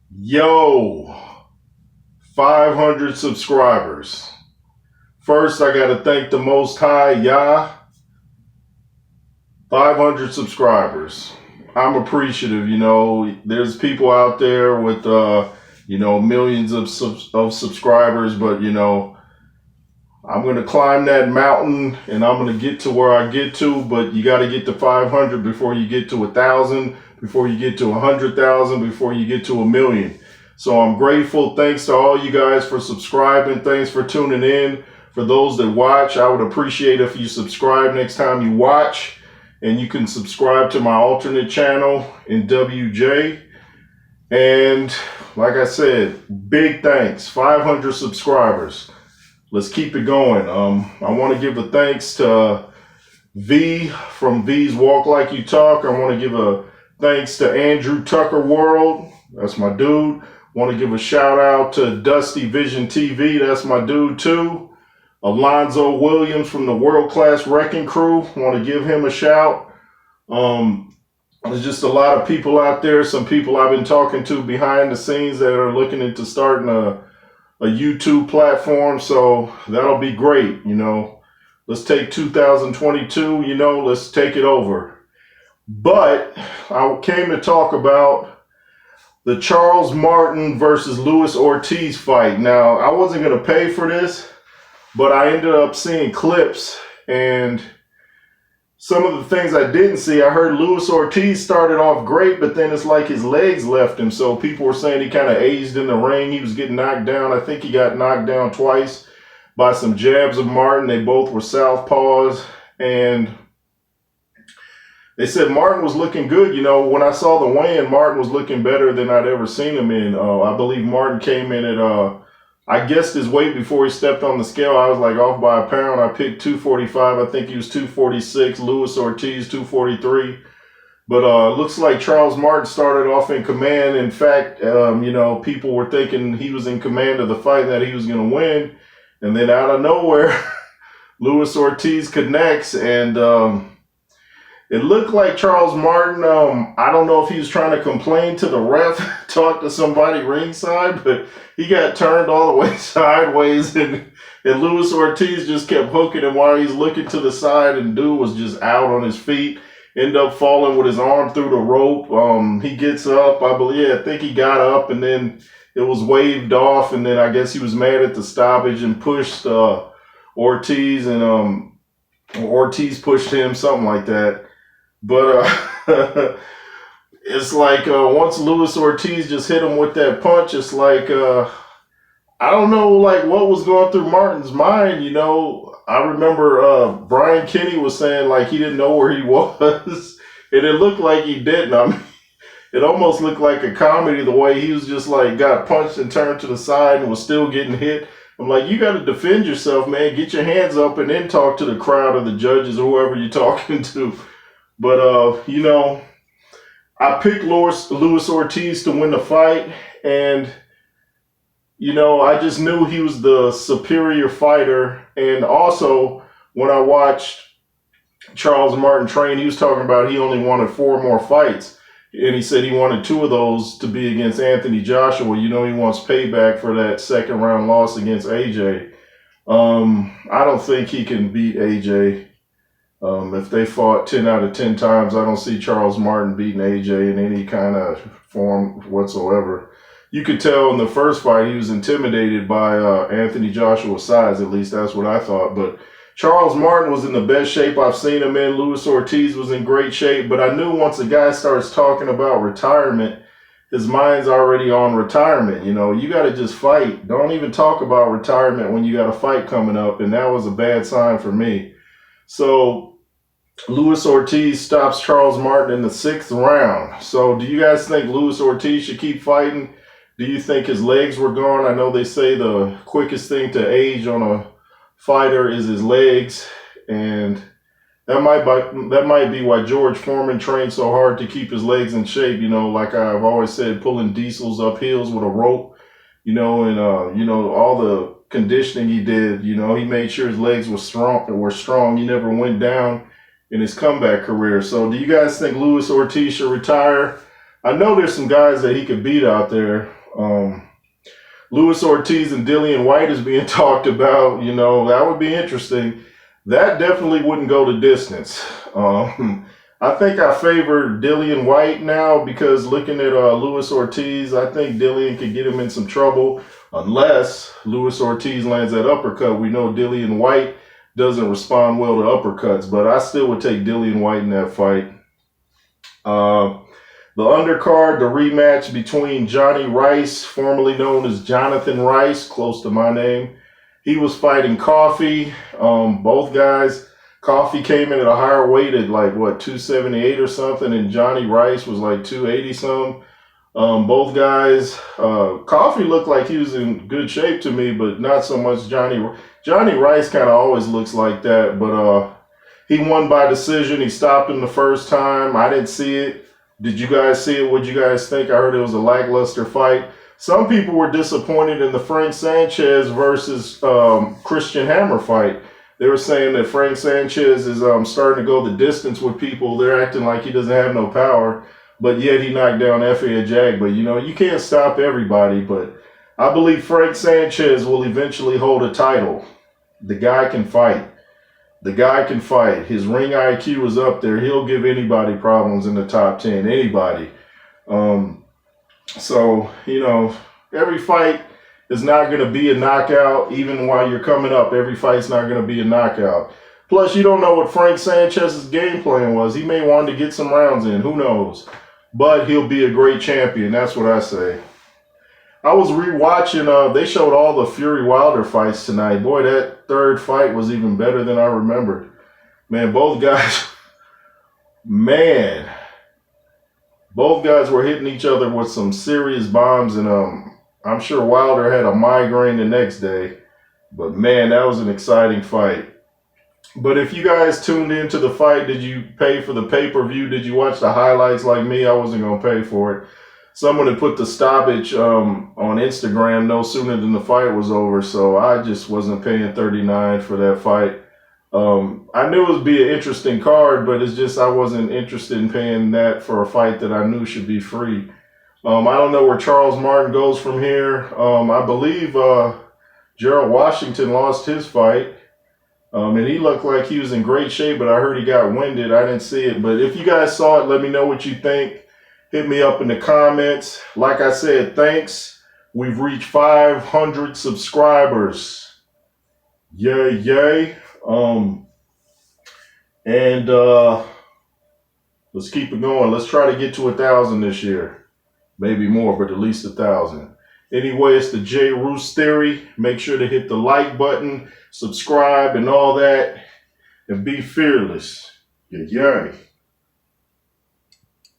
Yo, 500 subscribers. First, I got to thank the Most High, Yah. 500 subscribers. I'm appreciative. There's people out there with, millions of subscribers, but, I'm going to climb that mountain and I'm going to get to where I get to, but you got to get to 500 before you get to 1,000, before you get to 100,000, before you get to 1,000,000. So I'm grateful. Thanks to all you guys for subscribing. Thanks for tuning in. For those that watch, I would appreciate if you subscribe next time you watch, and you can subscribe to my alternate channel in WJ. And like I said, big thanks, 500 subscribers. Let's keep it going. I want to give a thanks to V from V's Walk Like You Talk. I want to give a thanks to Andrew Tucker World. That's my dude. Want to give a shout out to Dusty Vision TV. That's my dude too. Alonzo Williams from the World Class Wrecking Crew. Want to give him a shout. There's just a lot of people out there. Some people I've been talking to behind the scenes that are looking into starting a YouTube platform, so that'll be great. Let's take 2022, let's take it over. But I came to talk about the Charles Martin versus Luis Ortiz fight. Now, I wasn't going to pay for this, but I ended up seeing clips, and some of the things I didn't see, I heard Luis Ortiz started off great, but then it's like his legs left him. So people were saying he kind of aged in the ring. He was getting knocked down. I think he got knocked down twice by some jabs of Martin. They both were southpaws. And they said Martin was looking good. When I saw the weigh-in, Martin was looking better than I'd ever seen him in. I believe Martin came in at I guessed his weight before he stepped on the scale. I was like off by a pound. I picked 245. I think he was 246. Luis Ortiz, 243. But looks like Charles Martin started off in command. In fact, people were thinking he was in command of the fight and that he was going to win. And then out of nowhere, Luis Ortiz connects. And it looked like Charles Martin, I don't know if he was trying to complain to the ref, talk to somebody ringside, but he got turned all the way sideways, and Luis Ortiz just kept hooking him while he's looking to the side, and dude was just out on his feet, ended up falling with his arm through the rope. He gets up, I think he got up, and then it was waved off, and then I guess he was mad at the stoppage and pushed Ortiz, and Ortiz pushed him, something like that. But it's like once Luis Ortiz just hit him with that punch, it's like I don't know, like what was going through Martin's mind. I remember Brian Kenny was saying like he didn't know where he was, and it looked like he didn't. I mean, it almost looked like a comedy the way he was just like got punched and turned to the side and was still getting hit. I'm like, you got to defend yourself, man. Get your hands up and then talk to the crowd or the judges or whoever you're talking to. But, I picked Luis Ortiz to win the fight, and, I just knew he was the superior fighter. And also, when I watched Charles Martin train, he was talking about he only wanted 4 more fights. And he said he wanted 2 of those to be against Anthony Joshua. He wants payback for that second round loss against AJ. I don't think he can beat AJ. If they fought 10 out of 10 times, I don't see Charles Martin beating AJ in any kind of form whatsoever. You could tell in the first fight he was intimidated by Anthony Joshua's size. At least that's what I thought. But Charles Martin was in the best shape I've seen him in. Luis Ortiz was in great shape. But I knew once a guy starts talking about retirement, his mind's already on retirement. You got to just fight. Don't even talk about retirement when you got a fight coming up. And that was a bad sign for me. So Luis Ortiz stops Charles Martin in the 6th round. So do you guys think Luis Ortiz should keep fighting? Do you think his legs were gone? I know they say the quickest thing to age on a fighter is his legs. And that might be why George Foreman trained so hard to keep his legs in shape. Like I've always said, pulling diesels up hills with a rope, and all the conditioning he did, he made sure his legs were strong. He never went down in his comeback career. So do you guys think Luis Ortiz should retire? I know there's some guys that he could beat out there. Luis Ortiz and Dillian White is being talked about. You know, that would be interesting. That definitely wouldn't go the distance. I think I favor Dillian White now because looking at Luis Ortiz, I think Dillian could get him in some trouble unless Luis Ortiz lands that uppercut. We know Dillian White doesn't respond well to uppercuts, but I still would take Dillian White in that fight. The undercard, the rematch between Johnny Rice, formerly known as Jonathan Rice, close to my name. He was fighting Coffey. Both guys, Coffey came in at a higher weight at like, 278 or something, and Johnny Rice was like 280 some. Both guys, Coffey looked like he was in good shape to me, but not so much Johnny. Johnny Rice kind of always looks like that, but he won by decision. He stopped him the first time. I didn't see it. Did you guys see it? What did you guys think? I heard it was a lackluster fight. Some people were disappointed in the Frank Sanchez versus Christian Hammer fight. They were saying that Frank Sanchez is starting to go the distance with people. They're acting like he doesn't have no power, but yet he knocked down F.A. Jag. But, you know, you can't stop everybody. But I believe Frank Sanchez will eventually hold a title. The guy can fight. The guy can fight. His ring IQ is up there. He'll give anybody problems in the top 10. Anybody. So, you know, every fight is not going to be a knockout. Even while you're coming up, every fight's not going to be a knockout. Plus, you don't know what Frank Sanchez's game plan was. He may want to get some rounds in. Who knows? But he'll be a great champion. That's what I say. I was rewatching, they showed all the Fury Wilder fights tonight. Boy, that third fight was even better than I remembered. Man, both guys were hitting each other with some serious bombs, and I'm sure Wilder had a migraine the next day. But man, that was an exciting fight. But if you guys tuned into the fight, did you pay for the pay-per-view? Did you watch the highlights like me? I wasn't going to pay for it. Someone had put the stoppage on Instagram no sooner than the fight was over, so I just wasn't paying $39 for that fight. I knew it would be an interesting card, but it's just I wasn't interested in paying that for a fight that I knew should be free. I don't know where Charles Martin goes from here. I believe Gerald Washington lost his fight, and he looked like he was in great shape, but I heard he got winded. I didn't see it, but if you guys saw it, let me know what you think. Hit me up in the comments. Like I said, thanks. We've reached 500 subscribers. Yay, yay. And let's keep it going. Let's try to get to 1,000 this year. Maybe more, but at least 1,000. Anyway, it's the J. Roos Theory. Make sure to hit the like button, subscribe, and all that. And be fearless. Yay, yay.